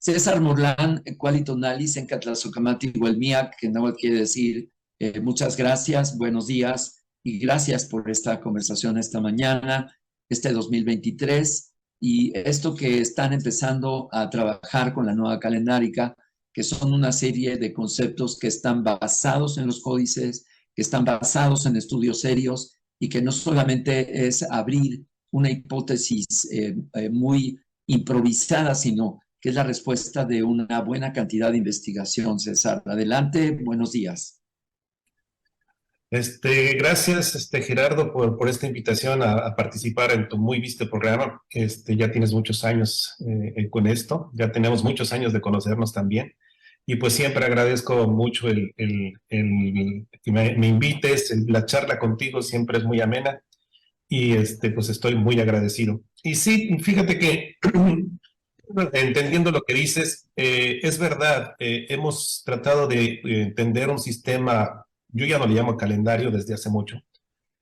César Morlán, Cualitonalis, en Catlazucamati, Huelmiac, que no quiere decir muchas gracias, buenos días y gracias por esta conversación esta mañana, este 2023, y esto que están empezando a trabajar con la nueva calendárica, que son una serie de conceptos que están basados en los códices, que están basados en estudios serios y que no solamente es abrir una hipótesis muy improvisada, sino que es la respuesta de una buena cantidad de investigación. César, adelante, buenos días. Gracias, Gerardo, por esta invitación a participar en tu muy visto programa. Ya tienes muchos años con esto, ya tenemos muchos años de conocernos también. Y pues siempre agradezco mucho el que me invites, la charla contigo siempre es muy amena y pues estoy muy agradecido. Y sí, fíjate que entendiendo lo que dices, es verdad, hemos tratado de entender un sistema, yo ya no le llamo calendario desde hace mucho,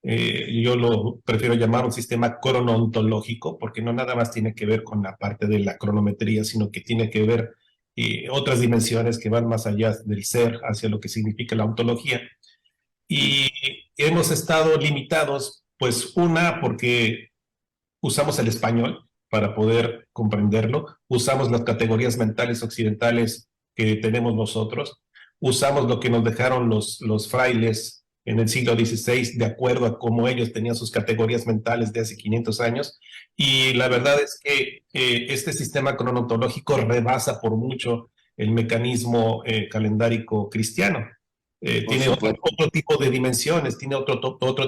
yo lo prefiero llamar un sistema cronontológico, porque no nada más tiene que ver con la parte de la cronometría, sino que tiene que ver otras dimensiones que van más allá del ser, hacia lo que significa la ontología. Y hemos estado limitados, pues una, porque usamos el español para poder comprenderlo, usamos las categorías mentales occidentales que tenemos nosotros, usamos lo que nos dejaron los frailes en el siglo XVI, de acuerdo a cómo ellos tenían sus categorías mentales de hace 500 años, y la verdad es que este sistema cronotológico rebasa por mucho el mecanismo calendárico cristiano. Tiene otro tipo de dimensiones, tiene otro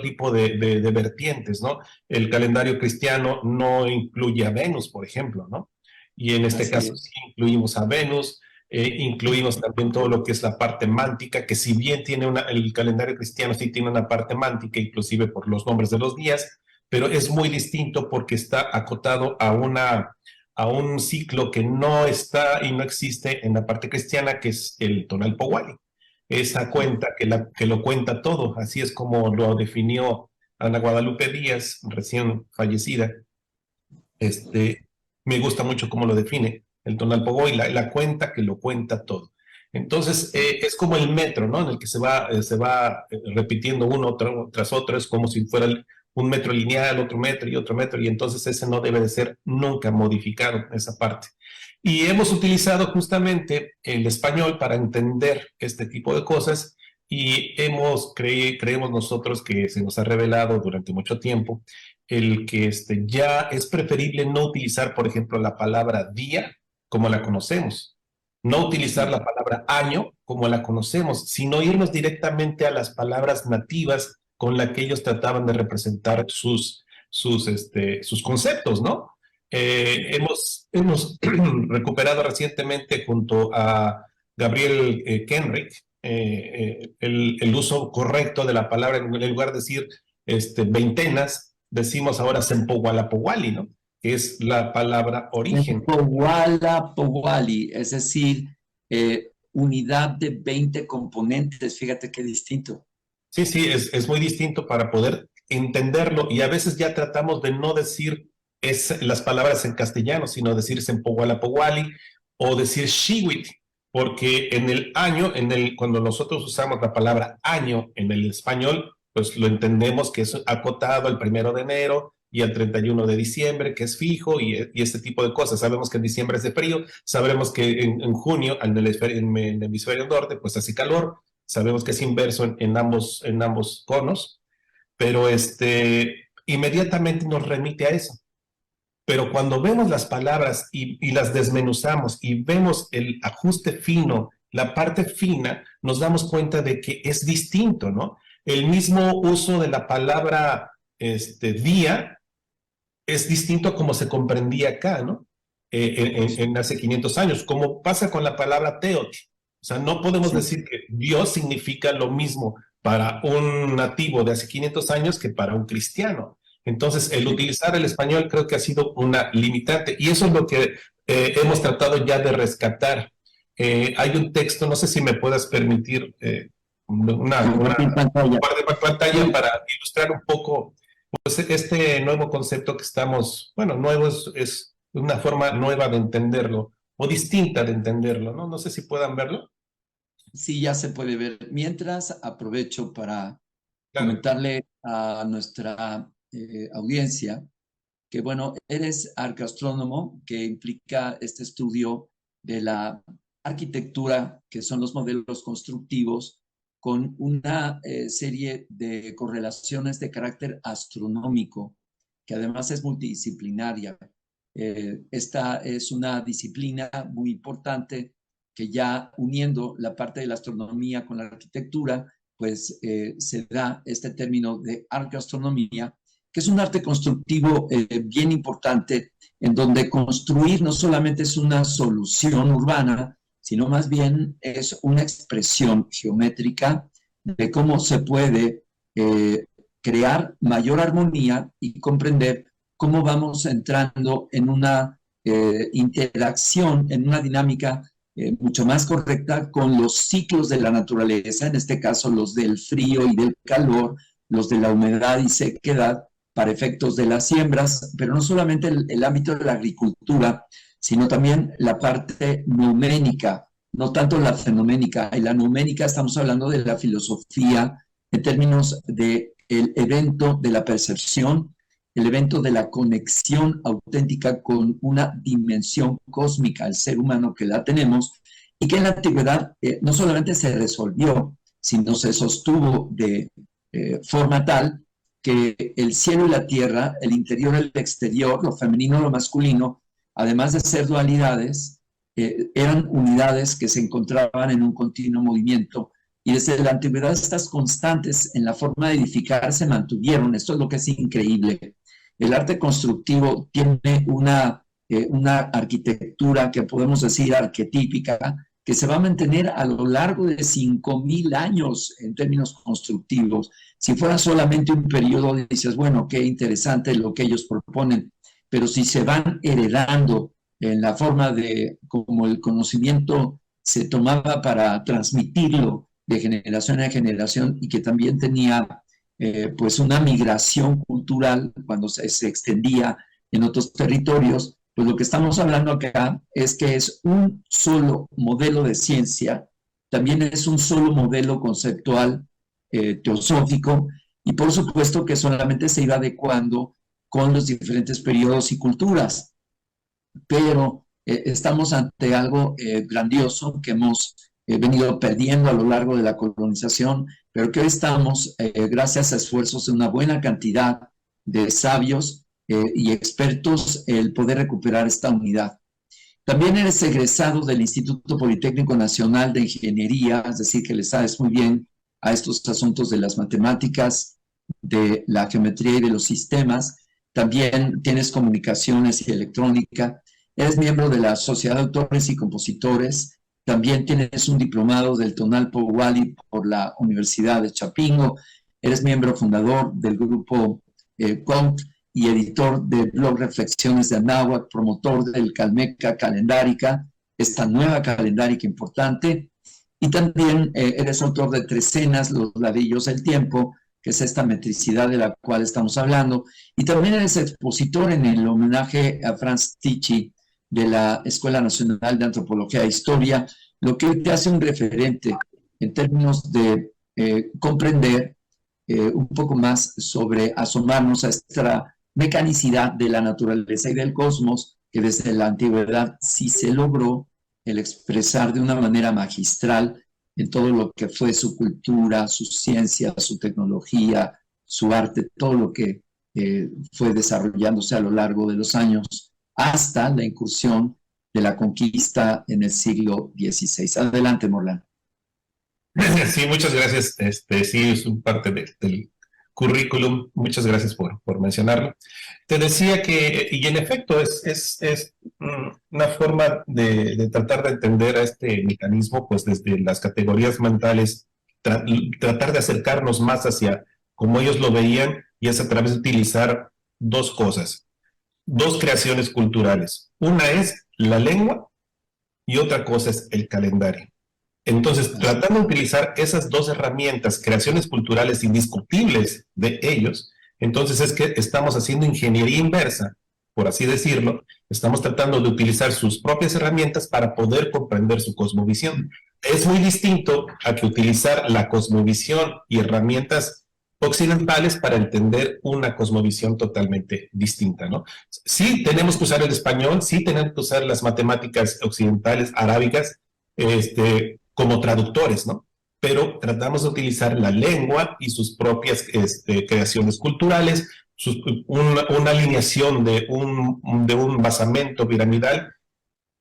tipo de vertientes, ¿no? El calendario cristiano no incluye a Venus, por ejemplo, ¿no? Y en este caso sí incluimos a Venus, incluimos también todo lo que es la parte mántica, que si bien tiene el calendario cristiano sí tiene una parte mántica, inclusive por los nombres de los días, pero es muy distinto porque está acotado a un ciclo que no está y no existe en la parte cristiana, que es el tonal Powali. Esa cuenta que lo cuenta todo, así es como lo definió Ana Guadalupe Díaz, recién fallecida. Me gusta mucho cómo lo define, el tonal Powali, la cuenta que lo cuenta todo. Entonces, es como el metro, ¿no? En el que se va repitiendo uno tras otro, es como si fuera un metro lineal, otro metro, y entonces ese no debe de ser nunca modificado, esa parte. Y hemos utilizado justamente el español para entender este tipo de cosas y creemos nosotros que se nos ha revelado durante mucho tiempo el que ya es preferible no utilizar, por ejemplo, la palabra día como la conocemos, no utilizar la palabra año como la conocemos, sino irnos directamente a las palabras nativas con las que ellos trataban de representar sus conceptos, ¿no? Hemos recuperado recientemente junto a Gabriel Kenrick el uso correcto de la palabra, en lugar de decir veintenas, decimos ahora Sempohualapowali, ¿no? Que es la palabra origen. Sempohualapowali, es decir, unidad de 20 componentes, fíjate qué distinto. Sí, es muy distinto para poder entenderlo y a veces ya tratamos de no decir las palabras en castellano, sino decir Sempohualapowali o decir Xiwitl, porque en el año, cuando nosotros usamos la palabra año en el español, pues lo entendemos que es acotado al 1 de enero y al 31 de diciembre, que es fijo, y este tipo de cosas. Sabemos que en diciembre hace frío, sabemos que en junio, en el hemisferio norte, pues hace calor, sabemos que es inverso en ambos conos, pero inmediatamente nos remite a eso. Pero cuando vemos las palabras y las desmenuzamos y vemos el ajuste fino, la parte fina, nos damos cuenta de que es distinto, ¿no? El mismo uso de la palabra día es distinto a como se comprendía acá, ¿no? En hace 500 años, como pasa con la palabra teotl. O sea, no podemos decir que Dios significa lo mismo para un nativo de hace 500 años que para un cristiano. Entonces, el utilizar el español creo que ha sido una limitante y eso es lo que hemos tratado ya de rescatar. Hay un texto, no sé si me puedas permitir una pantalla para ilustrar un poco pues, este nuevo concepto que estamos, bueno, nuevo es una forma nueva de entenderlo, o distinta de entenderlo, ¿no? No sé si puedan verlo. Sí, ya se puede ver. Mientras, aprovecho para Claro. comentarle a nuestra audiencia que, bueno, eres arqueastrónomo, que implica este estudio de la arquitectura, que son los modelos constructivos, con una serie de correlaciones de carácter astronómico, que además es multidisciplinaria. Esta es una disciplina muy importante que ya uniendo la parte de la astronomía con la arquitectura, pues se da este término de arqueoastronomía, que es un arte constructivo bien importante, en donde construir no solamente es una solución urbana, sino más bien es una expresión geométrica de cómo se puede crear mayor armonía y comprender cómo vamos entrando en una interacción, en una dinámica mucho más correcta con los ciclos de la naturaleza, en este caso los del frío y del calor, los de la humedad y sequedad, para efectos de las siembras, pero no solamente el ámbito de la agricultura, sino también la parte numénica, no tanto la fenoménica. En la numénica estamos hablando de la filosofía en términos de el evento de la percepción, el evento de la conexión auténtica con una dimensión cósmica, el ser humano que la tenemos, y que en la antigüedad no solamente se resolvió, sino se sostuvo de forma tal que el cielo y la tierra, el interior y el exterior, lo femenino y lo masculino, además de ser dualidades, eran unidades que se encontraban en un continuo movimiento. Y desde la antigüedad estas constantes en la forma de edificar se mantuvieron. Esto es lo que es increíble. El arte constructivo tiene una arquitectura que podemos decir arquetípica, que se va a mantener a lo largo de 5.000 años en términos constructivos. Si fuera solamente un periodo, dices, bueno, qué interesante lo que ellos proponen, pero si se van heredando en la forma de como el conocimiento se tomaba para transmitirlo de generación en generación y que también tenía pues una migración cultural cuando se extendía en otros territorios, pues lo que estamos hablando acá es que es un solo modelo de ciencia, también es un solo modelo conceptual teosófico, y por supuesto que solamente se iba adecuando con los diferentes periodos y culturas, pero estamos ante algo grandioso que hemos venido perdiendo a lo largo de la colonización, pero que hoy estamos, gracias a esfuerzos de una buena cantidad de sabios y expertos, el poder recuperar esta unidad. También eres egresado del Instituto Politécnico Nacional de Ingeniería, es decir, que le sabes muy bien a estos asuntos de las matemáticas, de la geometría y de los sistemas. También tienes comunicaciones y electrónica. Eres miembro de la Sociedad de Autores y Compositores. También tienes un diplomado del Tonalpo Wali por la Universidad de Chapingo. Eres miembro fundador del grupo COUT y editor del blog Reflexiones de Anáhuac, promotor del Calmeca Calendárica, esta nueva calendárica importante. Y también eres autor de Trecenas, Los ladrillos del tiempo, que es esta metricidad de la cual estamos hablando. Y también eres expositor en el homenaje a Franz Tichy de la Escuela Nacional de Antropología e Historia, lo que te hace un referente en términos de comprender un poco más sobre asomarnos a esta mecanicidad de la naturaleza y del cosmos, que desde la antigüedad sí se logró el expresar de una manera magistral en todo lo que fue su cultura, su ciencia, su tecnología, su arte, todo lo que fue desarrollándose a lo largo de los años, hasta la incursión de la conquista en el siglo XVI. Adelante, Morlán. Sí, muchas gracias. Sí, es un parte del currículum. Muchas gracias por mencionarlo. Te decía que, y en efecto, es una forma de tratar de entender a este mecanismo, pues desde las categorías mentales, tratar de acercarnos más hacia como ellos lo veían, y es a través de utilizar dos cosas, dos creaciones culturales. Una es la lengua y otra cosa es el calendario. Entonces, tratando de utilizar esas dos herramientas, creaciones culturales indiscutibles de ellos, entonces es que estamos haciendo ingeniería inversa por así decirlo, estamos tratando de utilizar sus propias herramientas para poder comprender su cosmovisión. Es muy distinto a que utilizar la cosmovisión y herramientas occidentales para entender una cosmovisión totalmente distinta, ¿no? Sí tenemos que usar el español, sí tenemos que usar las matemáticas occidentales, arábicas, como traductores, ¿no? Pero tratamos de utilizar la lengua y sus propias creaciones culturales, una alineación de un basamento piramidal,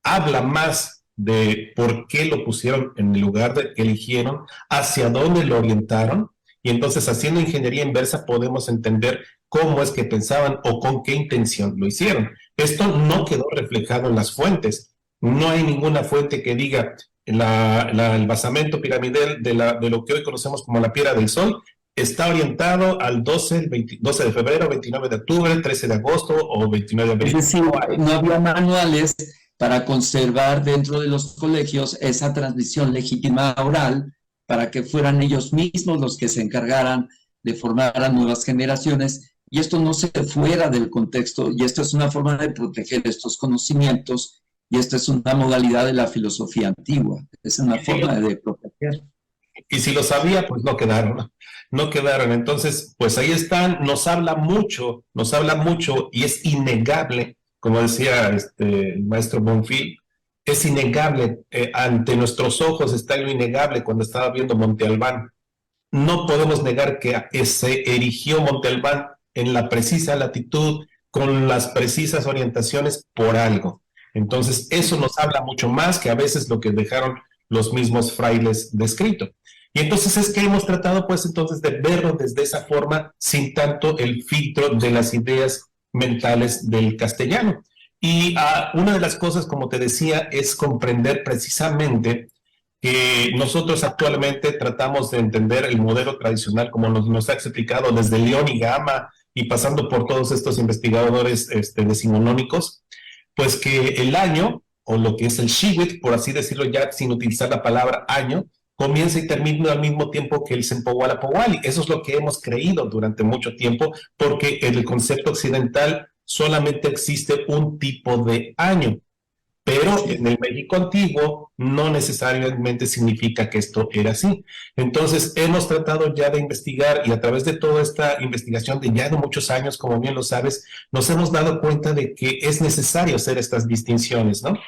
habla más de por qué lo pusieron en el lugar que eligieron, hacia dónde lo orientaron, y entonces haciendo ingeniería inversa podemos entender cómo es que pensaban o con qué intención lo hicieron. Esto no quedó reflejado en las fuentes. No hay ninguna fuente que diga el basamento piramidal de lo que hoy conocemos como la Piedra del Sol está orientado al 12 de febrero, 29 de octubre, 13 de agosto o 29 de abril. Es decir, no había manuales para conservar dentro de los colegios esa transmisión legítima oral, para que fueran ellos mismos los que se encargaran de formar a nuevas generaciones, y esto no se fuera del contexto, y esto es una forma de proteger estos conocimientos, y esta es una modalidad de la filosofía antigua, es una forma de proteger. Y si lo sabía, pues no quedaron, no quedaron. Entonces, pues ahí están, nos habla mucho, y es innegable, como decía el maestro Bonfil, es innegable, ante nuestros ojos está lo innegable cuando estaba viendo Monte Albán. No podemos negar que se erigió Monte Albán en la precisa latitud, con las precisas orientaciones por algo. Entonces, eso nos habla mucho más que a veces lo que dejaron los mismos frailes descrito. Y entonces es que hemos tratado, pues, entonces de verlo desde esa forma, sin tanto el filtro de las ideas mentales del castellano. Y una de las cosas, como te decía, es comprender precisamente que nosotros actualmente tratamos de entender el modelo tradicional, como nos ha explicado desde León y Gama, y pasando por todos estos investigadores decimonónicos, pues que el año, o lo que es el Shiwit, por así decirlo ya sin utilizar la palabra año, comienza y termina al mismo tiempo que el Sempohuala-Pohualli. Eso es lo que hemos creído durante mucho tiempo, porque en el concepto occidental solamente existe un tipo de año. Pero en el México antiguo no necesariamente significa que esto era así. Entonces hemos tratado ya de investigar, y a través de toda esta investigación de ya de muchos años, como bien lo sabes, nos hemos dado cuenta de que es necesario hacer estas distinciones, ¿no?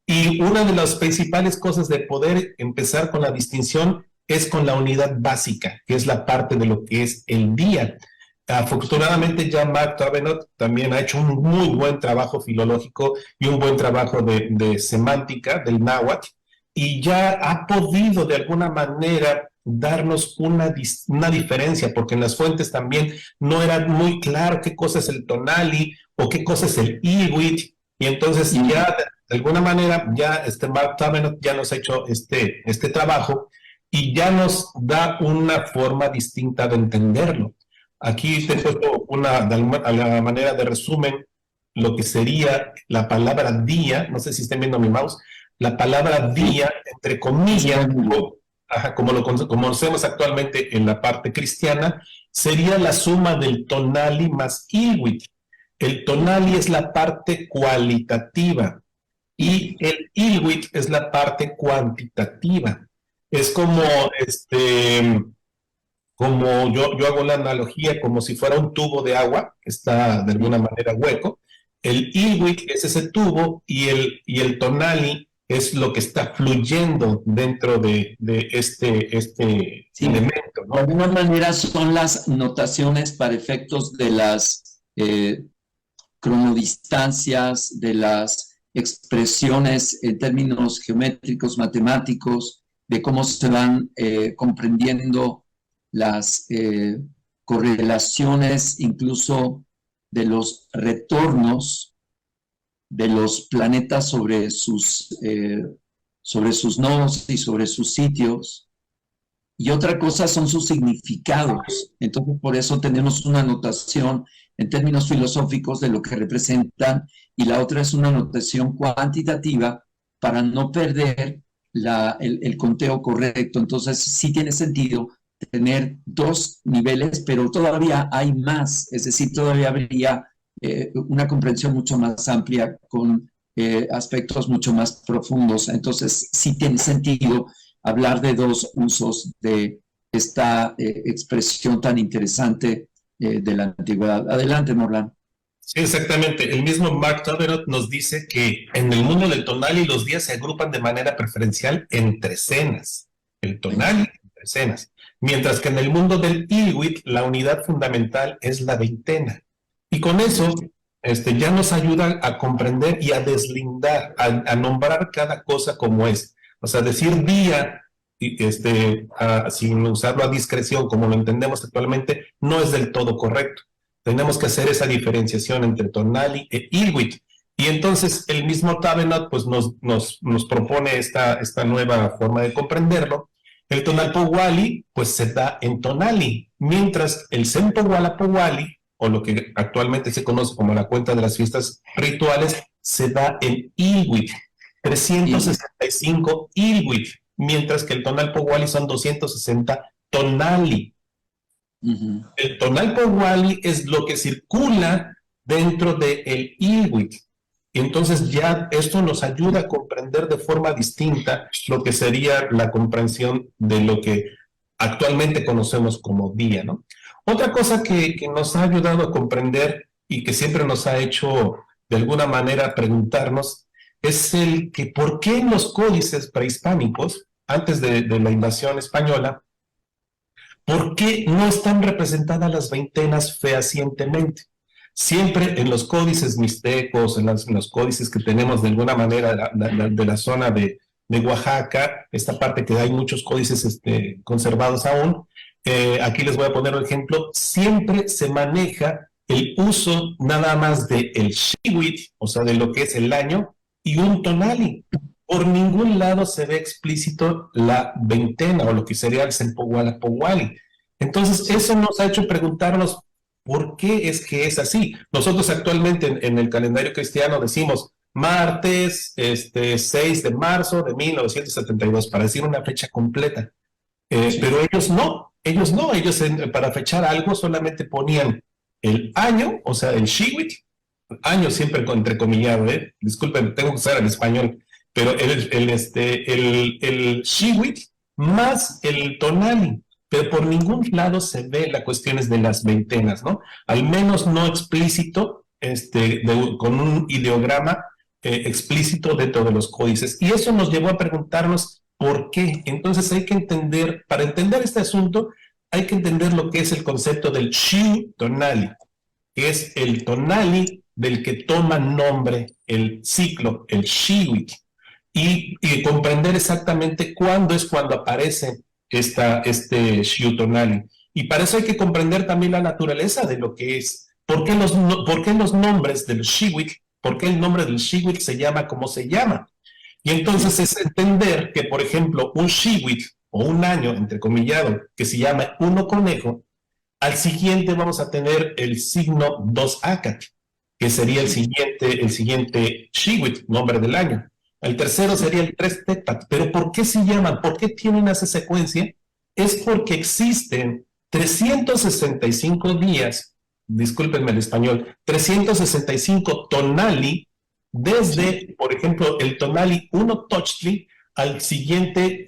Y una de las principales cosas de poder empezar con la distinción es con la unidad básica, que es la parte de lo que es el día. Afortunadamente ya Mark Twavenot también ha hecho un muy buen trabajo filológico y un buen trabajo de semántica del náhuatl, y ya ha podido de alguna manera darnos una diferencia, porque en las fuentes también no era muy claro qué cosa es el tonali o qué cosa es el iwit, y entonces ya de alguna manera ya Mark Twavenot ya nos ha hecho este trabajo y ya nos da una forma distinta de entenderlo. Aquí te he puesto a la manera de resumen lo que sería la palabra día, no sé si estén viendo mi mouse, la palabra día, entre comillas, como lo conocemos actualmente en la parte cristiana, sería la suma del tonali más iwit. El tonali es la parte cualitativa y el iwit es la parte cuantitativa. Es como yo hago la analogía como si fuera un tubo de agua, que está de alguna manera hueco. El iwit es ese tubo y el tonali es lo que está fluyendo dentro de este elemento, ¿no? De alguna manera son las notaciones para efectos de las cronodistancias, de las expresiones en términos geométricos, matemáticos, de cómo se van comprendiendo las correlaciones incluso de los retornos de los planetas sobre sus nodos y sobre sus sitios. Y otra cosa son sus significados. Entonces, por eso tenemos una notación en términos filosóficos de lo que representan, y la otra es una notación cuantitativa para no perder el conteo correcto. Entonces, sí tiene sentido tener dos niveles, pero todavía hay más, es decir, todavía habría una comprensión mucho más amplia con aspectos mucho más profundos. Entonces, sí tiene sentido hablar de dos usos de esta expresión tan interesante de la antigüedad. Adelante, Morlan. Sí, exactamente. El mismo Mark Tobinot nos dice que en el mundo del tonali los días se agrupan de manera preferencial en trecenas. El tonali en trecenas. Mientras que en el mundo del Inuit la unidad fundamental es la veintena. Y con eso ya nos ayuda a comprender y a deslindar, a nombrar cada cosa como es. O sea, decir día sin usarlo a discreción como lo entendemos actualmente no es del todo correcto. Tenemos que hacer esa diferenciación entre tonali e inuit. Y entonces el mismo Thabinot pues, nos propone esta nueva forma de comprenderlo. El tonalpohualli pues se da en tonali, mientras el sempohualapowalli, o lo que actualmente se conoce como la cuenta de las fiestas rituales, se da en inuit, 365 inuit, mientras que el tonalpohualli son 260 tonali. Uh-huh. El tonalpohualli es lo que circula dentro del inuit. Entonces ya esto nos ayuda a comprender de forma distinta lo que sería la comprensión de lo que actualmente conocemos como día, ¿no? Otra cosa que nos ha ayudado a comprender y que siempre nos ha hecho de alguna manera preguntarnos es el que por qué en los códices prehispánicos, antes de la invasión española, ¿por qué no están representadas las veintenas fehacientemente? Siempre en los códices mixtecos, en los códices que tenemos de alguna manera de la zona de Oaxaca, esta parte que hay muchos códices conservados aún, aquí les voy a poner un ejemplo, siempre se maneja el uso nada más del xiwitl, o sea, de lo que es el año, y un tonali. Por ningún lado se ve explícito la veintena o lo que sería el sempohualapowalli. Entonces, eso nos ha hecho preguntarnos por qué es que es así. Nosotros actualmente en el calendario cristiano decimos martes 6 de marzo de 1972, para decir una fecha completa. Pero ellos para fechar algo solamente ponían el año, o sea, el xiwitl, año siempre entrecomillado, disculpen, tengo que usar el español, pero el xiwitl más el tonali, pero por ningún lado se ve las cuestiones de las veintenas, ¿no? Al menos no explícito, con un ideograma explícito dentro de los códices. Y eso nos llevó a preguntarnos por qué. Entonces hay que entender, para entender este asunto, hay que entender lo que es el concepto del xiu tonali, que es el tonali del que toma nombre el ciclo, el xiwitl. Y comprender exactamente cuándo aparece este xiu tonali. Y para eso hay que comprender también la naturaleza de lo que es. ¿Por qué los nombres del xiwitl? ¿Por qué el nombre del xiwitl se llama como se llama? Y entonces es entender que, por ejemplo, un xiwitl o un año, entrecomillado, que se llama uno conejo, al siguiente vamos a tener el signo 2 acat, que sería el siguiente xiwitl, nombre del año. El tercero sería el 3 tepat. Pero ¿por qué se llaman? ¿Por qué tienen esa secuencia? Es porque existen 365 días, discúlpenme el español, 365 tonali, desde, por ejemplo, el tonali 1 tochtli al siguiente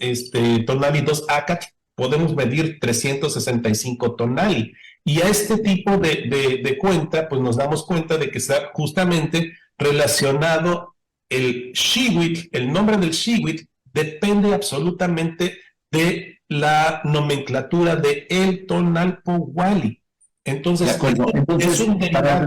tonali 2 acat, podemos medir 365 tonali. Y a este tipo de cuenta, pues nos damos cuenta de que está justamente relacionado el xiwitl, el nombre del xiwitl depende absolutamente de la nomenclatura de el tonalpohualli. Entonces, de acuerdo. Entonces, para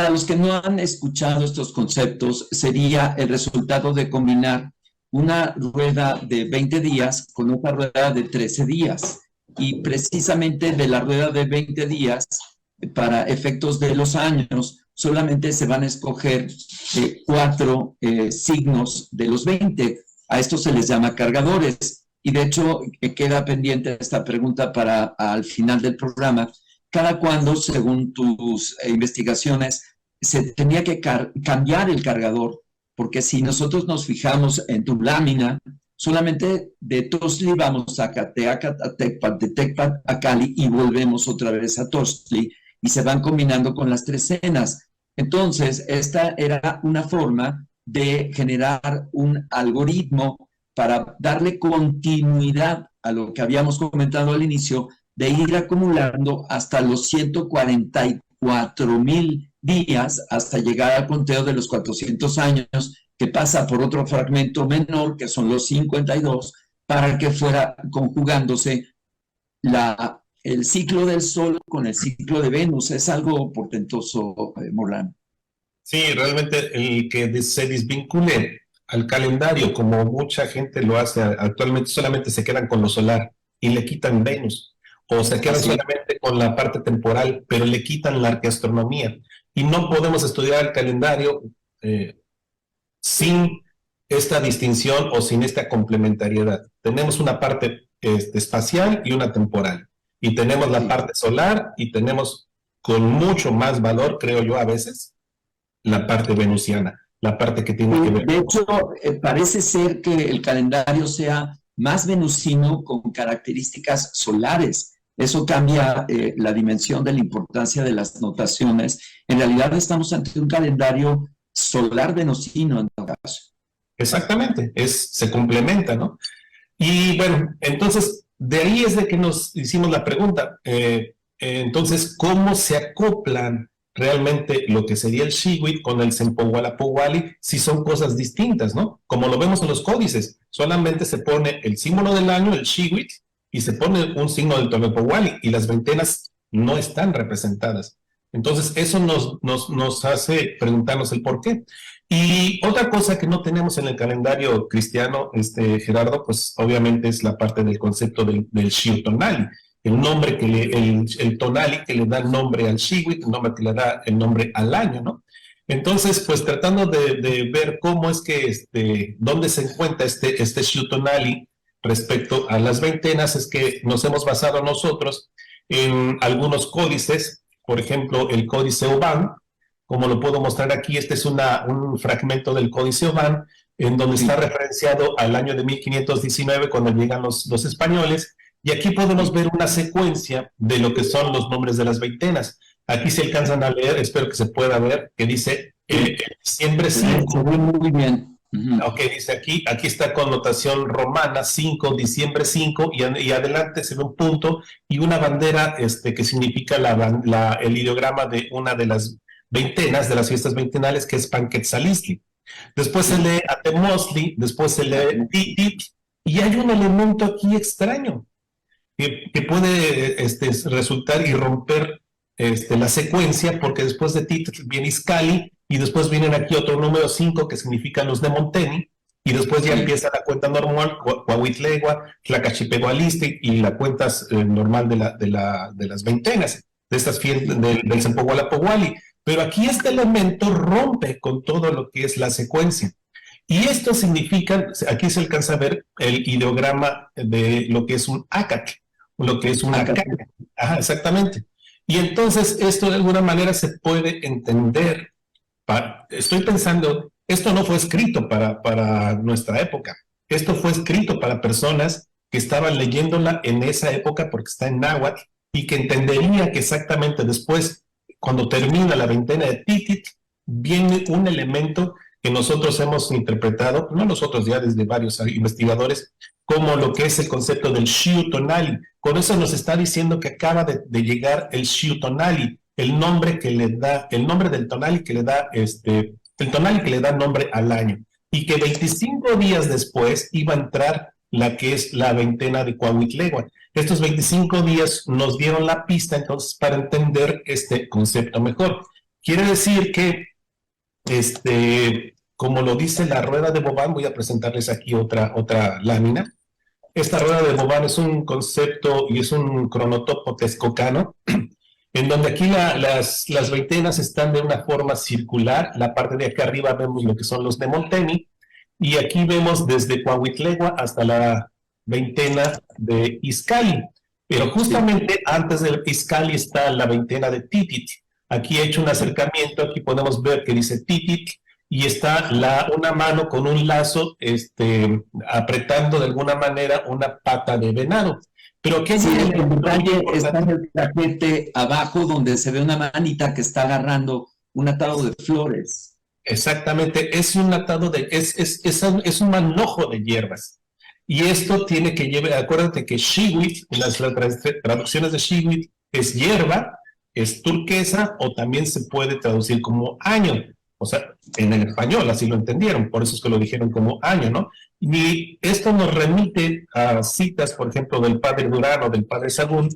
los que no han escuchado estos conceptos, sería el resultado de combinar una rueda de 20 días con otra rueda de 13 días. Y precisamente de la rueda de 20 días, para efectos de los años, solamente se van a escoger 4 signos de los 20. A estos se les llama cargadores. Y de hecho, queda pendiente esta pregunta para al final del programa. ¿Cada cuándo, según tus investigaciones, se tenía que cambiar el cargador? Porque si nosotros nos fijamos en tu lámina, solamente de Tostli vamos a Cateacat, a Tecpat, de Tecpat a Cali y volvemos otra vez a Tostli. y se van combinando con las trecenas. Entonces, esta era una forma de generar un algoritmo para darle continuidad a lo que habíamos comentado al inicio, de ir acumulando hasta los 144,000 días hasta llegar al conteo de los 400 años, que pasa por otro fragmento menor, que son los 52, para que fuera conjugándose el ciclo del Sol con el ciclo de Venus. Es algo portentoso, Morán. Sí, realmente el que se desvincule al calendario, como mucha gente lo hace actualmente, solamente se quedan con lo solar y le quitan Venus, o se quedan solamente con la parte temporal, pero le quitan la arqueastronomía. Y no podemos estudiar el calendario sin esta distinción o sin esta complementariedad. Tenemos una parte espacial y una temporal. Y tenemos la parte solar y tenemos con mucho más valor, creo yo a veces, la parte venusiana, la parte que tiene que ver. De hecho, parece ser que el calendario sea más venusino con características solares. Eso cambia la dimensión de la importancia de las notaciones. En realidad estamos ante un calendario solar venusino en todo caso. Exactamente, se complementa, ¿no? Y bueno, entonces, de ahí es de que nos hicimos la pregunta. Entonces, ¿cómo se acoplan realmente lo que sería el Shiwit con el Sempoala-Powali si son cosas distintas, ¿no? Como lo vemos en los códices, solamente se pone el símbolo del año, el Shiwit, y se pone un signo del Tolepowali, y las veintenas no están representadas. Entonces, eso nos hace preguntarnos el por qué. Y otra cosa que no tenemos en el calendario cristiano, Gerardo, pues obviamente es la parte del concepto del Shiotonali, el nombre el tonali que le da el nombre al Shiwit, el nombre que le da el nombre al año, ¿no? Entonces, pues tratando de ver cómo es que, dónde se encuentra este Shiotonali respecto a las veintenas, es que nos hemos basado nosotros en algunos códices, por ejemplo, el Códice Oban, como lo puedo mostrar aquí. Este es un fragmento del Códice Oban, en donde está referenciado al año de 1519, cuando llegan los españoles, y aquí podemos ver una secuencia de lo que son los nombres de las veintenas. Aquí se alcanzan a leer, espero que se pueda ver, que dice diciembre 5. Muy bien. Ok, dice aquí está con notación romana, 5, diciembre 5, y adelante se ve un punto y una bandera que significa el ideograma de una de las veintenas, de las fiestas veintenales, que es Panquetzalistli. Después se lee Atemosli, después se lee Titit, y hay un elemento aquí extraño que puede resultar y romper la secuencia, porque después de Titit viene Iscali, y después vienen aquí otro número 5 que significan los de Monteni, y después ya empieza la cuenta normal, Coahuitlegua, Tlacachipehualistli, y la cuenta normal de las veintenas, de estas fiestas del Sempoala-Powali. Pero aquí este elemento rompe con todo lo que es la secuencia. Y esto significa, aquí se alcanza a ver el ideograma de lo que es un Acat, lo que es una caña. Ajá, exactamente. Y entonces esto de alguna manera se puede entender. Estoy pensando, esto no fue escrito para nuestra época. Esto fue escrito para personas que estaban leyéndola en esa época, porque está en náhuatl, y que entenderían que exactamente después, cuando termina la veintena de Titit, viene un elemento que nosotros hemos interpretado, no nosotros, ya desde varios investigadores, como lo que es el concepto del Shiotonali. Con eso nos está diciendo que acaba de llegar el Shiotonali, el nombre del tonali que le da el tonali que le da nombre al año, y que 25 días después iba a entrar la que es la veintena de Coahuitlegua. Estos 25 días nos dieron la pista entonces para entender este concepto mejor. Quiere decir que como lo dice la rueda de Boban, voy a presentarles aquí otra lámina. Esta rueda de Boban es un concepto y es un cronotopo texcocano, en donde aquí las veintenas están de una forma circular. La parte de acá arriba vemos lo que son los de Monteni, y aquí vemos desde Coahuitlegua hasta la veintena de Izcalli. Pero justamente antes de Izcalli está la veintena de Titit. Aquí he hecho un acercamiento, aquí podemos ver que dice Titit, y está una mano con un lazo apretando de alguna manera una pata de venado. Pero aquí hay Sí, un el elemento muy detalle está en importante. el taquete abajo donde se ve una manita que está agarrando un atado de flores. Exactamente, es un atado de, es un manojo de hierbas. Y esto tiene que llevar, acuérdate que shiwit, las traducciones de shiwit es hierba, es turquesa o también se puede traducir como año. O sea, en el español así lo entendieron, por eso es que lo dijeron como año, ¿no? Y esto nos remite a citas, por ejemplo, del padre Durán o del padre Sagún,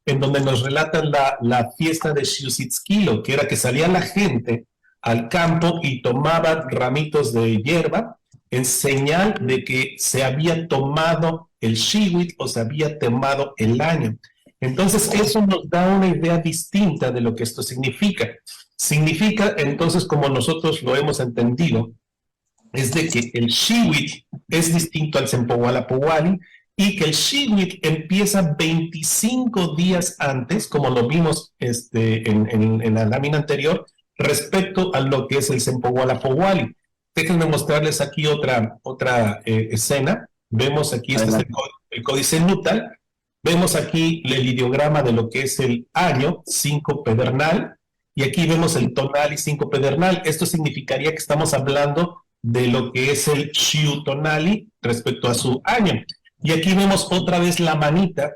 en donde nos relatan la fiesta de Xiutzitskilo, que era que salía la gente al campo y tomaban ramitos de hierba en señal de que se había tomado el shiwit o se había tomado el año. Entonces, eso nos da una idea distinta de lo que esto significa. Significa, entonces, como nosotros lo hemos entendido, es de que el shiwit es distinto al Sempoala y que el shiwit empieza 25 días antes, como lo vimos en la lámina anterior, respecto a lo que es el Sempoala. Déjenme mostrarles aquí otra escena. Vemos aquí, este es Adelante. el códice Nutal. Vemos aquí el ideograma de lo que es el año 5 pedernal. Y aquí vemos el tonal y 5 pedernal. Esto significaría que estamos hablando de lo que es el Shiu tonali respecto a su año. Y aquí vemos otra vez la manita,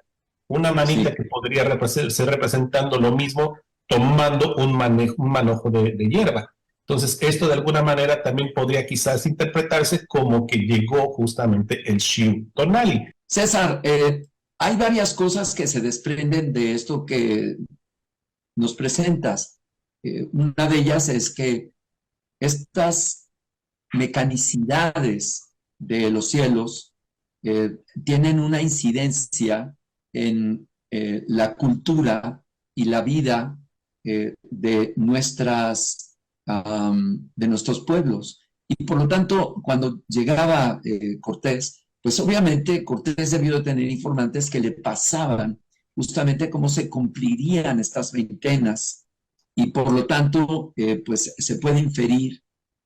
una manita Sí. que podría ser representando lo mismo, tomando un manojo de hierba. Entonces, esto de alguna manera también podría quizás interpretarse como que llegó justamente el Shiu tonali. César, hay varias cosas que se desprenden de esto que nos presentas. Una de ellas es que estas mecanicidades de los cielos tienen una incidencia en la cultura y la vida de nuestros pueblos. Y por lo tanto, cuando llegaba Cortés, pues obviamente Cortés debió de tener informantes que le pasaban justamente cómo se cumplirían estas veintenas y por lo tanto, pues se puede inferir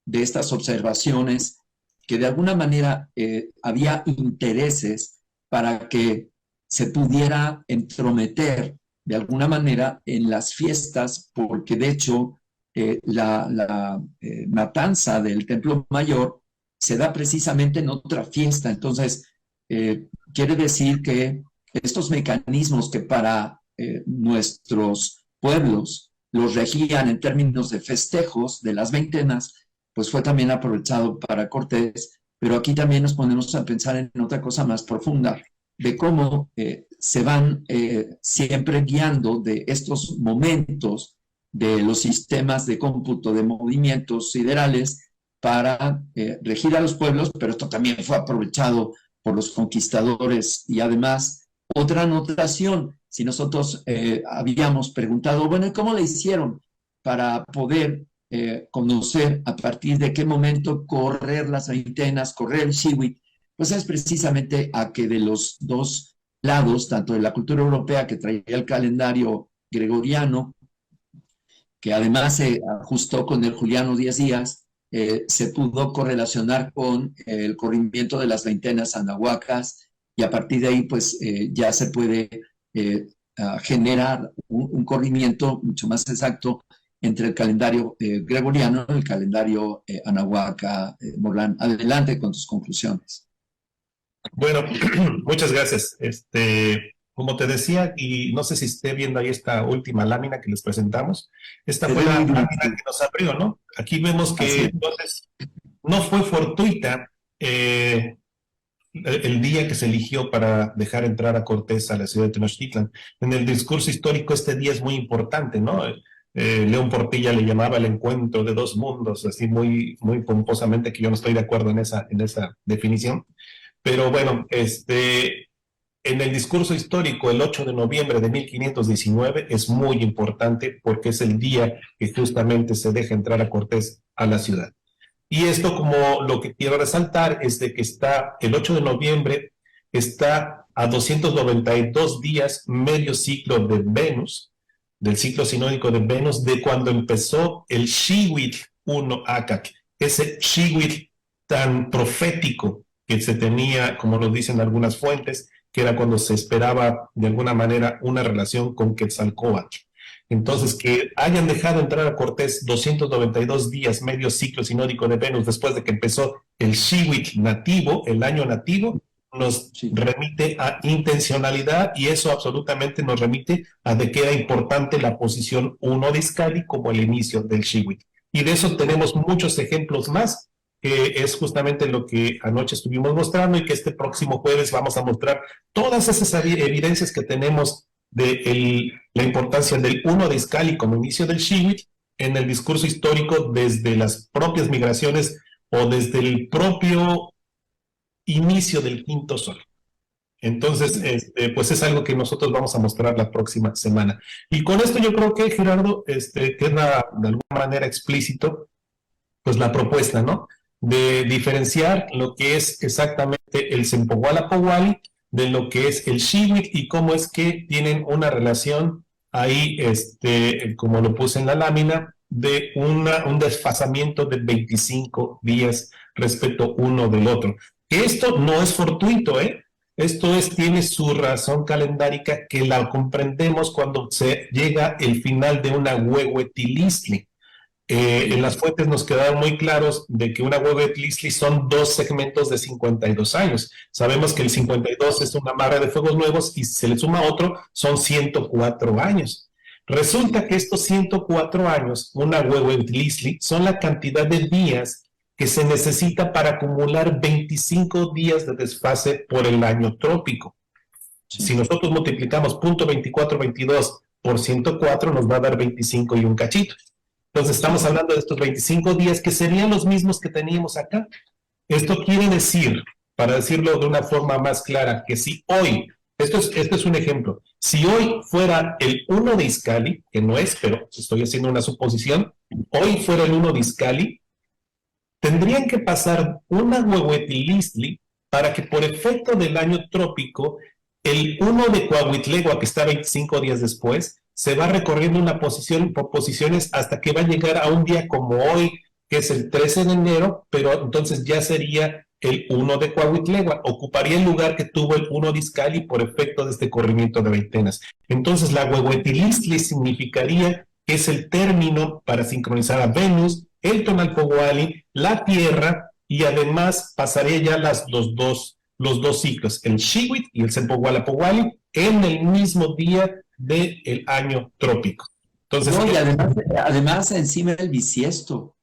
de estas observaciones que de alguna manera había intereses para que se pudiera entrometer de alguna manera en las fiestas, porque de hecho la matanza del Templo Mayor se da precisamente en otra fiesta. Entonces, quiere decir que estos mecanismos que para nuestros pueblos los regían en términos de festejos de las veintenas, pues fue también aprovechado para Cortés, pero aquí también nos ponemos a pensar en otra cosa más profunda, de cómo se van siempre guiando de estos momentos de los sistemas de cómputo de movimientos siderales para regir a los pueblos, pero esto también fue aprovechado por los conquistadores y además otra anotación, si nosotros habíamos preguntado, bueno, ¿cómo le hicieron para poder conocer a partir de qué momento correr las veintenas, correr el shiwit? Pues es precisamente a que de los dos lados, tanto de la cultura europea que traía el calendario gregoriano, que además se ajustó con el Juliano 10 días, se pudo correlacionar con el corrimiento de las veintenas anahuacas y a partir de ahí pues ya se puede generar un corrimiento mucho más exacto entre el calendario gregoriano y el calendario anahuaca. Morlán, adelante con tus conclusiones. Bueno, muchas gracias. Como te decía, y no sé si esté viendo ahí esta última lámina que les presentamos, esta Se fue ve la muy bien, lámina sí. que nos abrió, ¿no? Aquí vemos que Así es. entonces no fue fortuita el día que se eligió para dejar entrar a Cortés a la ciudad de Tenochtitlan. En el discurso histórico este día es muy importante, ¿no? León Portilla le llamaba el encuentro de dos mundos, así muy, muy pomposamente, que yo no estoy de acuerdo en esa definición. Pero bueno, en el discurso histórico, el 8 de noviembre de 1519 es muy importante porque es el día que justamente se deja entrar a Cortés a la ciudad. Y esto, como lo que quiero resaltar, es de que está el 8 de noviembre, está a 292 días, medio ciclo de Venus, del ciclo sinódico de Venus, de cuando empezó el Shiwit 1 Akak, ese Shiwit tan profético que se tenía, como lo dicen algunas fuentes, que era cuando se esperaba de alguna manera una relación con Quetzalcóatl. Entonces, que hayan dejado entrar a Cortés 292 días, medio ciclo sinódico de Venus, después de que empezó el Xiwitl nativo, el año nativo, nos remite a intencionalidad, y eso absolutamente nos remite a de que era importante la posición 1 de Izcalli como el inicio del Xiwitl. Y de eso tenemos muchos ejemplos más, que es justamente lo que anoche estuvimos mostrando, y que este próximo jueves vamos a mostrar todas esas evidencias que tenemos de la importancia del 1 de Izcalli como inicio del Xiwitl en el discurso histórico, desde las propias migraciones o desde el propio inicio del quinto sol. Entonces, pues es algo que nosotros vamos a mostrar la próxima semana. Y con esto yo creo que, Gerardo, queda de alguna manera explícito pues la propuesta, ¿no? De diferenciar lo que es exactamente el Sempoala-Powali de lo que es el Xiwitl, y cómo es que tienen una relación ahí, como lo puse en la lámina, de un desfasamiento de 25 días respecto uno del otro. Que esto no es fortuito, ¿eh? Esto tiene su razón calendárica, que la comprendemos cuando se llega el final de una Huehuetilistli. En las fuentes nos quedaron muy claros de que una Huehuetilistli son 2 segmentos de 52 años. Sabemos que el 52 es una amarre de fuegos nuevos, y si se le suma otro, son 104 años. Resulta que estos 104 años, una Huehuetilistli, son la cantidad de días que se necesita para acumular 25 días de desfase por el año trópico. Si nosotros multiplicamos .2422 por 104, nos va a dar 25 y un cachito. Entonces estamos hablando de estos 25 días, que serían los mismos que teníamos acá. Esto quiere decir, para decirlo de una forma más clara, que si hoy, esto es un ejemplo, si hoy fuera el 1 de Izcalli, que no es, pero estoy haciendo una suposición, hoy fuera el 1 de Izcalli, tendrían que pasar una Huehuetilistli para que, por efecto del año trópico, el 1 de Coahuitlegua, que está 25 días después, se va recorriendo una posición por posiciones hasta que va a llegar a un día como hoy, que es el 13 de enero, pero entonces ya sería el 1 de Coahuitlegua, ocuparía el lugar que tuvo el 1 de Izcalli por efecto de este corrimiento de veintenas. Entonces la Huehuetilistli significaría que es el término para sincronizar a Venus, el Tonalpohualli, la Tierra, y además pasaría ya los dos ciclos, el Xiwitl y el Sempoala-Powali, en el mismo día del año trópico. Entonces, no, y además encima el bisiesto.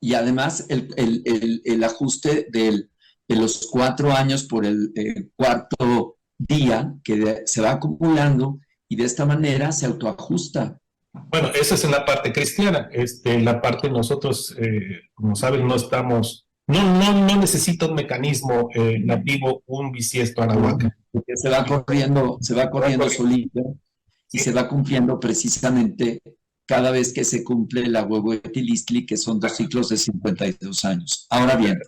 Y además el ajuste de los 4 años por el cuarto día que se va acumulando, y de esta manera se autoajusta. Bueno, esa es en la parte cristiana. En la parte nosotros, como saben, no necesita un mecanismo nativo, un bisiesto anahuaca. Se va corriendo solito, y se va cumpliendo precisamente cada vez que se cumple la Huehuetilistli, que son 2 ciclos de 52 años. Ahora bien,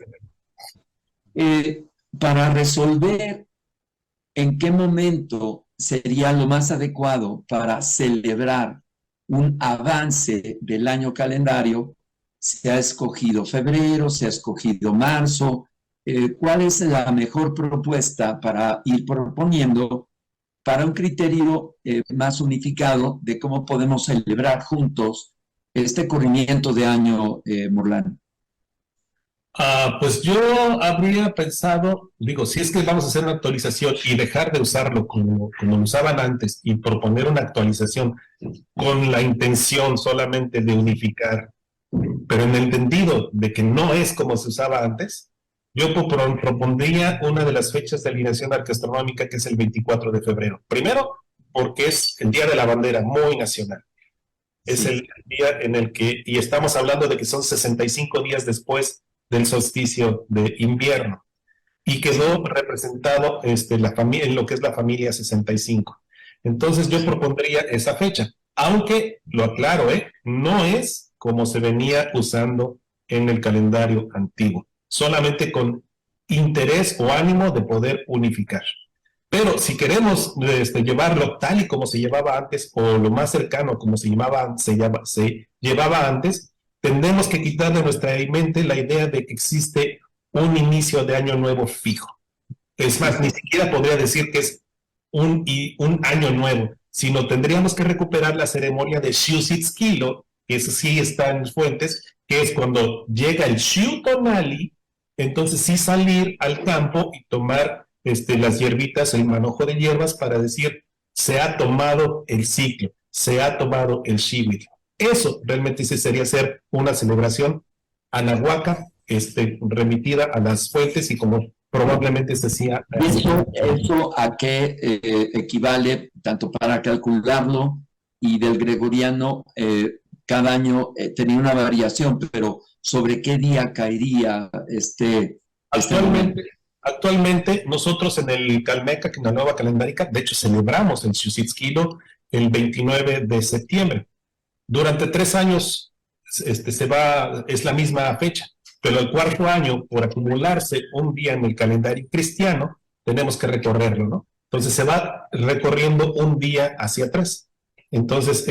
para resolver en qué momento sería lo más adecuado para celebrar un avance del año calendario, se ha escogido febrero, se ha escogido marzo. ¿Cuál es la mejor propuesta para ir proponiendo para un criterio más unificado de cómo podemos celebrar juntos este corrimiento de año, Morlán? Pues yo habría pensado, si es que vamos a hacer una actualización y dejar de usarlo como lo usaban antes, y proponer una actualización con la intención solamente de unificar, pero en el entendido de que no es como se usaba antes, yo propondría una de las fechas de alineación arqueastronómica, que es el 24 de febrero. Primero, porque es el Día de la Bandera, muy nacional. Es el día en el que, y estamos hablando de que son 65 días después del solsticio de invierno, y quedó representado la familia, en lo que es la familia 65. Entonces yo propondría esa fecha, aunque, lo aclaro, no es como se venía usando en el calendario antiguo, solamente con interés o ánimo de poder unificar. Pero si queremos llevarlo tal y como se llevaba antes, o lo más cercano como se llevaba antes, tendremos que quitar de nuestra mente la idea de que existe un inicio de año nuevo fijo. Es más, ni siquiera podría decir que es un año nuevo, sino tendríamos que recuperar la ceremonia de Xiuxitzquilo, que eso sí está en fuentes, que es cuando llega el Xiutonali, entonces sí salir al campo y tomar las hierbitas, el manojo de hierbas para decir, se ha tomado el ciclo, se ha tomado el Xihuitl. Eso realmente sí sería ser una celebración anahuaca, remitida a las fuentes y como probablemente se hacía. ¿Eso a qué equivale, tanto para calcularlo y del gregoriano? Cada año tenía una variación, pero ¿sobre qué día caería Actualmente, actualmente nosotros en el Calmeca, que en la nueva calendárica, de hecho celebramos el Xiuxitzquilo el 29 de septiembre. Durante 3 años es la misma fecha, pero el cuarto año, por acumularse un día en el calendario cristiano, tenemos que recorrerlo, ¿no? Entonces se va recorriendo un día hacia atrás. Entonces,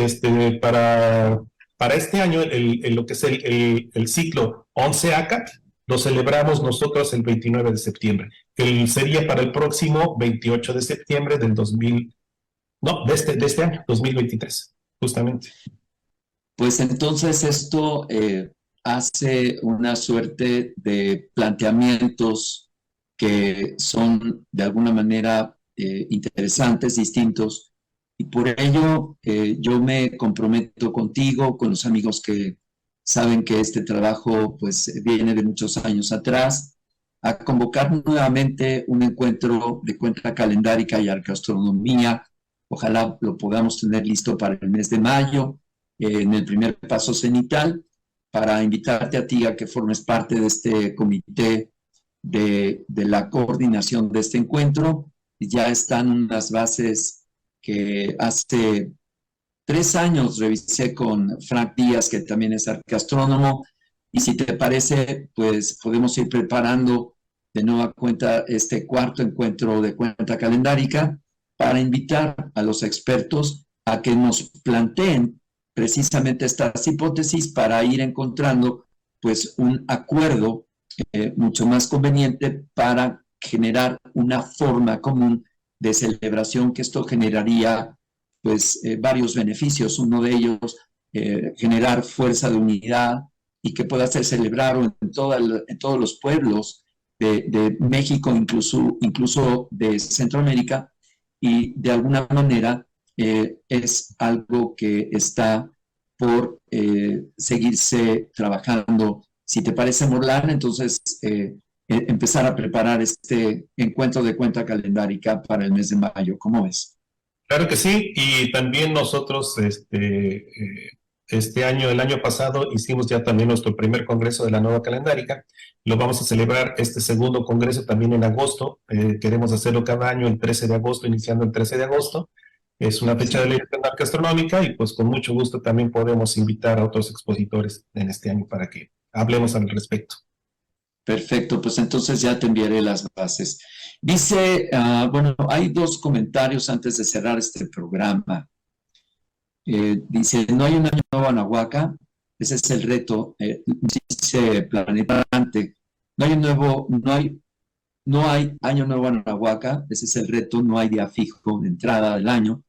para este año, lo que es el ciclo 11 ACAT, lo celebramos nosotros el 29 de septiembre. Sería para el próximo 28 de septiembre del 2000, no, de este año, 2023, justamente. Pues entonces esto hace una suerte de planteamientos que son de alguna manera interesantes, distintos, y por ello yo me comprometo contigo, con los amigos que saben que este trabajo pues viene de muchos años atrás, a convocar nuevamente un encuentro de cuenta calendárica y arqueastronomía. Ojalá lo podamos tener listo para el mes de mayo, en el primer paso cenital, para invitarte a ti a que formes parte de este comité de la coordinación de este encuentro. Ya están unas bases que hace 3 años revisé con Frank Díaz, que también es arqueastrónomo, y si te parece, pues podemos ir preparando de nueva cuenta este cuarto encuentro de cuenta calendárica para invitar a los expertos a que nos planteen precisamente estas hipótesis para ir encontrando pues un acuerdo mucho más conveniente para generar una forma común de celebración, que esto generaría pues varios beneficios. Uno de ellos, generar fuerza de unidad y que pueda ser celebrado en todos los pueblos de México, incluso de Centroamérica, y de alguna manera es algo que está por seguirse trabajando. Si te parece, Morlán, entonces empezar a preparar este encuentro de cuenta calendárica para el mes de mayo. ¿Cómo ves? Claro que sí, y también nosotros este año, el año pasado, hicimos ya también nuestro primer congreso de la nueva calendárica. Lo vamos a celebrar este segundo congreso también en agosto. Queremos hacerlo cada año el 13 de agosto, iniciando el 13 de agosto. Es una fecha de elección gastronómica y pues con mucho gusto también podemos invitar a otros expositores en este año para que hablemos al respecto. Perfecto, pues entonces ya te enviaré las bases. Dice, bueno, hay dos comentarios antes de cerrar este programa. Dice, no hay un año nuevo en Ahuaca, ese es el reto. Dice Planetante, no hay año nuevo en Ahuaca, ese es el reto, no hay día fijo de entrada del año.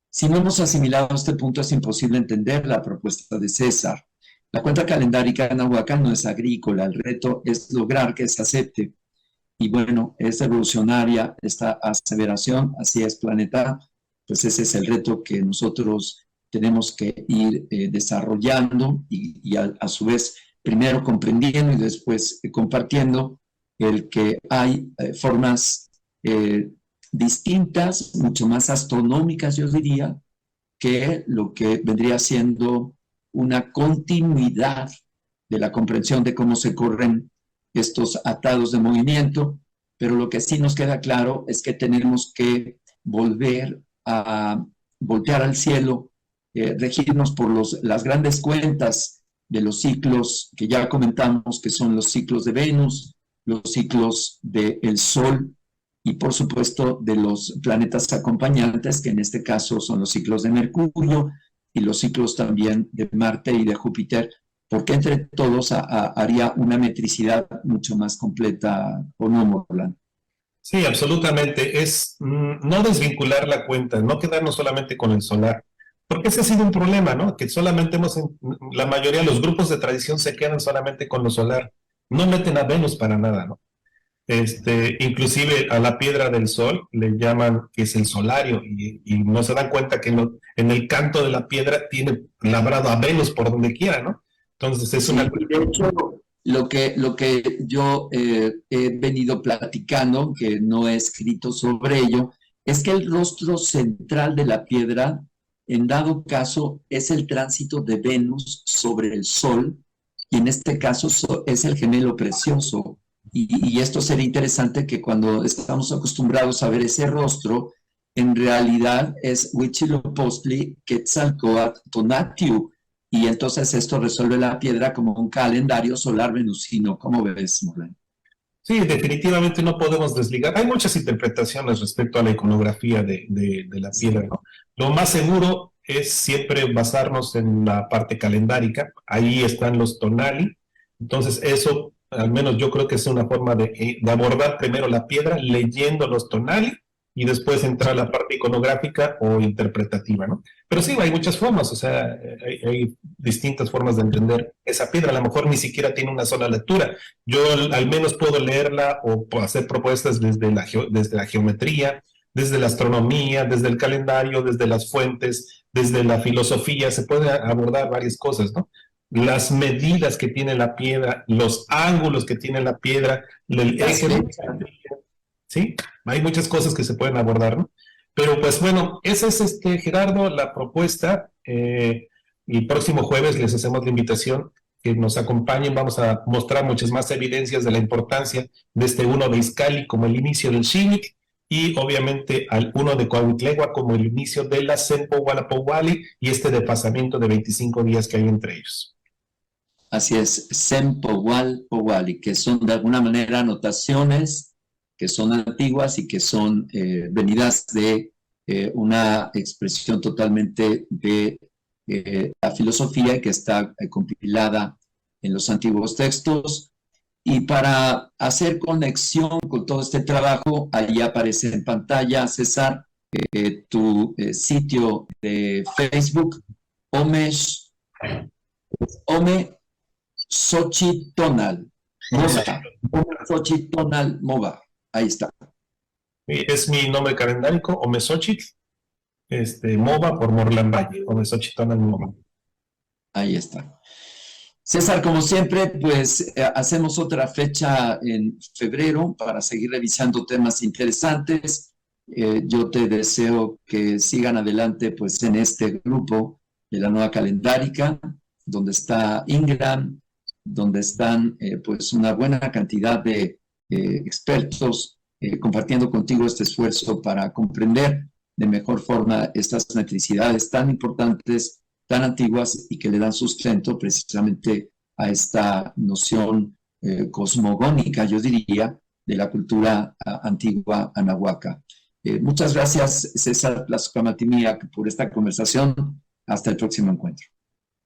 Si no hemos asimilado este punto, es imposible entender la propuesta de César. La cuenta calendárica en Ahuaca no es agrícola, el reto es lograr que se acepte. Y bueno, es evolucionaria esta aseveración, así es, Planeta, pues ese es el reto que nosotros tenemos que ir desarrollando y a su vez primero comprendiendo y después compartiendo el que hay formas distintas, mucho más astronómicas, yo diría, que lo que vendría siendo una continuidad de la comprensión de cómo se corren estos atados de movimiento, pero lo que sí nos queda claro es que tenemos que volver a voltear al cielo, regirnos por las grandes cuentas de los ciclos que ya comentamos, que son los ciclos de Venus, los ciclos del Sol y por supuesto de los planetas acompañantes, que en este caso son los ciclos de Mercurio y los ciclos también de Marte y de Júpiter, porque entre todos haría una metricidad mucho más completa, ¿o no, Morland? Sí, absolutamente. Es no desvincular la cuenta, no quedarnos solamente con el solar. Porque ese ha sido un problema, ¿no? Que solamente la mayoría de los grupos de tradición se quedan solamente con lo solar. No meten a Venus para nada, ¿no? Inclusive a la piedra del sol le llaman que es el solario y no se dan cuenta que en el canto de la piedra tiene labrado a Venus por donde quiera, ¿no? Entonces es una Sí, de cuestión. hecho, lo que yo he venido platicando, que no he escrito sobre ello, es que el rostro central de la piedra, en dado caso, es el tránsito de Venus sobre el Sol, y en este caso es el gemelo precioso. Y esto sería interesante que cuando estamos acostumbrados a ver ese rostro, en realidad es Huitzilopochtli, Quetzalcóatl, Tonatiuh, y entonces esto resuelve la piedra como un calendario solar venusino. ¿Cómo ves, Moreno? Sí, definitivamente no podemos desligar. Hay muchas interpretaciones respecto a la iconografía de la piedra, ¿no? Lo más seguro es siempre basarnos en la parte calendárica. Ahí están los tonali. Entonces, eso, al menos yo creo que es una forma de abordar primero la piedra leyendo los tonali y después entrar a la parte iconográfica o interpretativa, ¿no? Pero sí, hay muchas formas, o sea, hay distintas formas de entender esa piedra. A lo mejor ni siquiera tiene una sola lectura. Yo al menos puedo leerla o puedo hacer propuestas desde la geometría, desde la astronomía, desde el calendario, desde las fuentes, desde la filosofía. Se puede abordar varias cosas, ¿no? Las medidas que tiene la piedra, los ángulos que tiene la piedra, el Las eje de fechas. la, ¿sí? Hay muchas cosas que se pueden abordar, ¿no? Pero pues bueno, esa es Gerardo, la propuesta. El próximo jueves les hacemos la invitación que nos acompañen. Vamos a mostrar muchas más evidencias de la importancia de este uno de Izcalli como el inicio del Xinic y obviamente al uno de Coahuitlegua como el inicio de la Sempo Gualapowali y este desfasamiento de 25 días que hay entre ellos. Así es, Sempowal, Powali, que son de alguna manera anotaciones que son antiguas y que son venidas de una expresión totalmente de la filosofía que está compilada en los antiguos textos. Y para hacer conexión con todo este trabajo, ahí aparece en pantalla, César, tu sitio de Facebook, Omesh, Ome Xochitonal, MOBA, Xochitonal MOBA, ahí está. Es mi nombre calendárico, Omesochitl, MOBA por Morlan Valle, Omesochitl MOBA. Ahí está. César, como siempre, pues hacemos otra fecha en febrero para seguir revisando temas interesantes. Yo te deseo que sigan adelante pues en este grupo de la nueva calendárica, donde está Ingram, donde están pues una buena cantidad de expertos compartiendo contigo este esfuerzo para comprender de mejor forma estas metricidades tan importantes, tan antiguas y que le dan sustento precisamente a esta noción cosmogónica, yo diría, de la cultura antigua anahuaca. Muchas gracias, César Plascamatimia, por esta conversación. Hasta el próximo encuentro.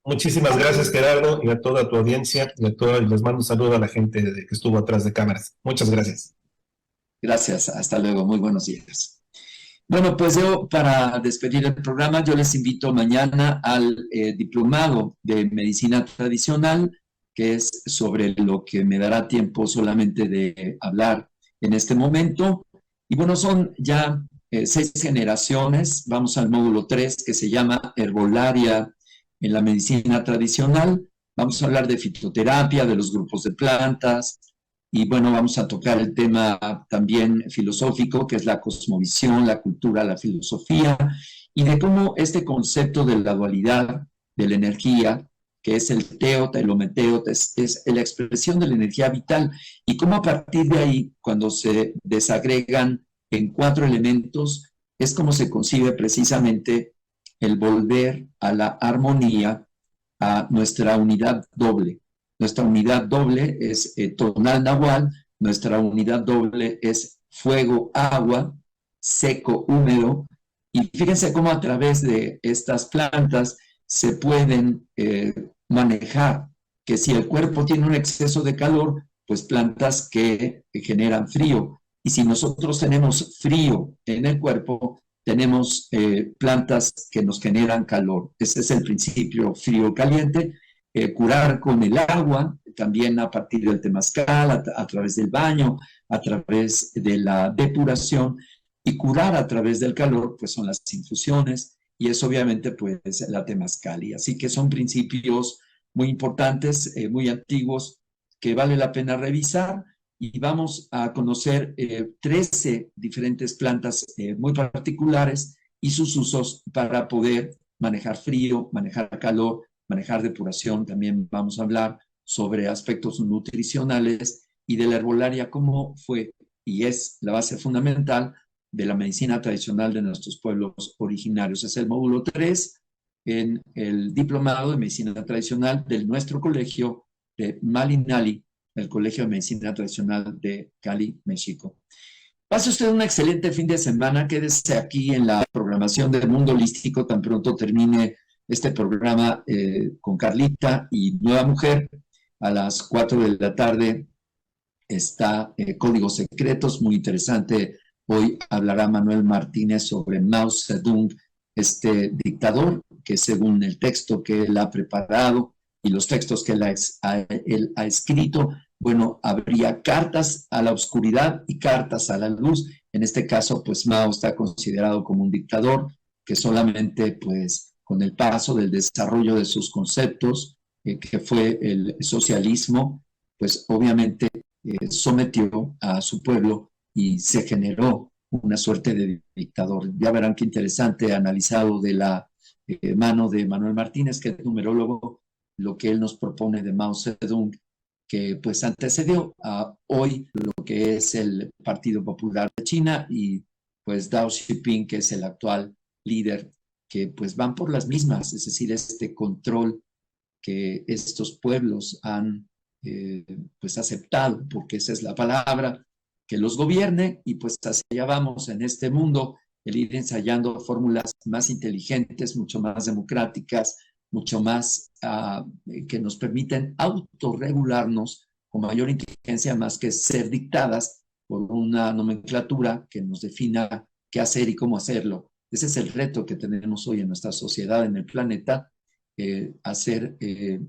Muchísimas gracias, Gerardo, y a toda tu audiencia, y les mando un saludo a la gente que estuvo atrás de cámaras. Muchas gracias. Gracias, hasta luego, muy buenos días. Bueno, pues yo para despedir el programa, yo les invito mañana al diplomado de medicina tradicional, que es sobre lo que me dará tiempo solamente de hablar en este momento. Y bueno, son ya 6 generaciones, vamos al módulo 3 que se llama Herbolaria en la medicina tradicional. Vamos a hablar de fitoterapia, de los grupos de plantas, y bueno, vamos a tocar el tema también filosófico, que es la cosmovisión, la cultura, la filosofía, y de cómo este concepto de la dualidad de la energía, que es el teot, el ometeot, es la expresión de la energía vital, y cómo a partir de ahí, cuando se desagregan en 4 elementos, es como se concibe precisamente el volver a la armonía, a nuestra unidad doble. Nuestra unidad doble es tonal nahual, nuestra unidad doble es fuego, agua, seco, húmedo, y fíjense cómo a través de estas plantas se pueden manejar, que si el cuerpo tiene un exceso de calor, pues plantas que generan frío, Y si nosotros tenemos frío en el cuerpo, tenemos plantas que nos generan calor. Ese es el principio frío-caliente. Curar con el agua, también a partir del temazcal, a través del baño, a través de la depuración, y curar a través del calor, pues son las infusiones, y es obviamente pues la temazcal. Así que son principios muy importantes, muy antiguos, que vale la pena revisar, y vamos a conocer 13 diferentes plantas muy particulares y sus usos para poder manejar frío, manejar calor, manejar depuración. También vamos a hablar sobre aspectos nutricionales y de la herbolaria, cómo fue y es la base fundamental de la medicina tradicional de nuestros pueblos originarios. Es el módulo 3 en el diplomado de medicina tradicional de nuestro colegio de Malinali, el Colegio de Medicina Tradicional de Cali, México. Pase usted un excelente fin de semana. Quédese aquí en la programación del Mundo Holístico tan pronto termine este programa con Carlita y Nueva Mujer. A las 4 de la tarde está Códigos Secretos, muy interesante. Hoy hablará Manuel Martínez sobre Mao Zedong, este dictador que según el texto que él ha preparado y los textos que él ha escrito, bueno, habría cartas a la oscuridad y cartas a la luz. En este caso, pues Mao está considerado como un dictador que solamente, pues, con el paso del desarrollo de sus conceptos, que fue el socialismo, pues obviamente sometió a su pueblo y se generó una suerte de dictador. Ya verán qué interesante, analizado de la mano de Manuel Martínez, que es numerólogo, lo que él nos propone de Mao Zedong, que pues antecedió a hoy lo que es el Partido Popular de China, y pues Deng Xiaoping, que es el actual líder, que pues van por las mismas, es decir, este control que estos pueblos han pues aceptado, porque esa es la palabra, que los gobierne, y pues hacia allá vamos en este mundo, el ir ensayando fórmulas más inteligentes, mucho más democráticas, mucho más que nos permiten autorregularnos con mayor inteligencia, más que ser dictadas por una nomenclatura que nos defina qué hacer y cómo hacerlo. Ese es el reto que tenemos hoy en nuestra sociedad, en el planeta, hacer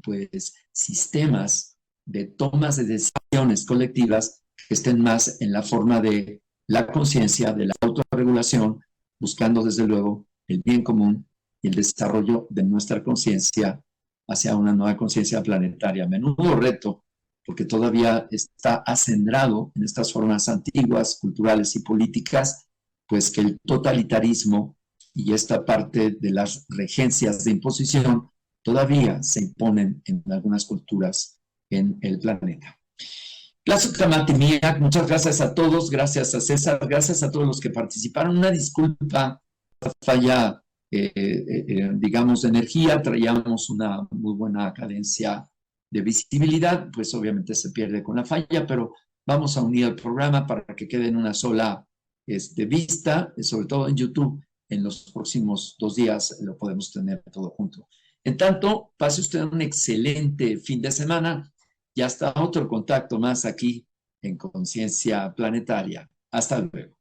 pues sistemas de tomas de decisiones colectivas que estén más en la forma de la conciencia, de la autorregulación, buscando desde luego el bien común y el desarrollo de nuestra conciencia hacia una nueva conciencia planetaria. Menudo reto, porque todavía está acendrado en estas formas antiguas, culturales y políticas, pues que el totalitarismo y esta parte de las regencias de imposición todavía se imponen en algunas culturas en el planeta. Muchas gracias a todos, gracias a César, gracias a todos los que participaron. Una disculpa, falla, digamos, de energía, traíamos una muy buena cadencia de visibilidad, pues obviamente se pierde con la falla, pero vamos a unir el programa para que quede en una sola vista, sobre todo en YouTube. En los próximos 2 días lo podemos tener todo junto. En tanto, pase usted un excelente fin de semana y hasta otro contacto más aquí en Conciencia Planetaria. Hasta luego.